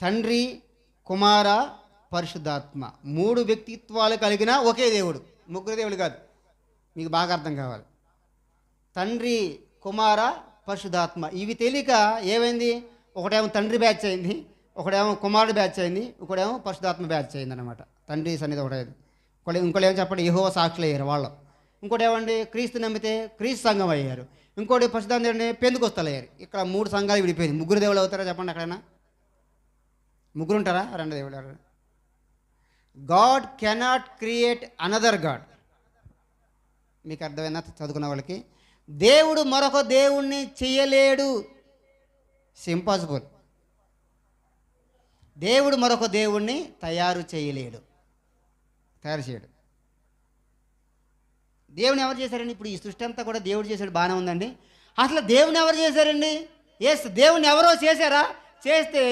తండ్రి, కుమార, పరిశుద్ధాత్మ 3 వ్యక్తిత్వాలు కలిగిన ఒకే దేవుడు. ముగ్గురు దేవుడు కాదు. మీకు బాగా అర్థం కావాలి. తండ్రి, కుమార, పరిశుద్ధాత్మ ఇవి తెలియక ఏమైంది, ఒకటేమో తండ్రి బ్యాచ్ అయింది, ఒకడేమో కుమారుడు బ్యాచ్ అయింది, ఒకడేమో పరిశుద్ధాత్మ బ్యాచ్ అయింది అనమాట. తండ్రి సన్నిధి ఒకటేది. ఇంకోటి ఏమో చెప్పండి, యెహోవా సాక్షులు అయ్యారు వాళ్ళు. ఇంకోటి ఏమండి, క్రీస్తు నమ్మితే క్రీస్తు సంఘం అయ్యారు. ఇంకోటి పరిశుద్ధాత్మ ఏంటంటే పెందుకొస్తలు అయ్యారు. ఇక్కడ 3 సంఘాలు విడిపోయింది. ముగ్గురు దేవుళ్ళు అవుతారా చెప్పండి ఎక్కడైనా? ముగ్గురు ఉంటారా? 2 దేవుళ్ళు. God cannot create another God. మీకు అర్థమైనా చదువుకున్న వాళ్ళకి? దేవుడు మరొక దేవుణ్ణి చేయలేడు. ఇంపాసిబుల్. దేవుడు మరొక దేవుణ్ణి తయారు చేయలేడు. దేవుని ఎవరు చేశారండి? ఇప్పుడు ఈ సృష్టి అంతా కూడా దేవుడు చేశాడు, బాగానే ఉందండి. అసలు దేవుని ఎవరు చేశారండి? దేవుని ఎవరో చేశారా? చేస్తే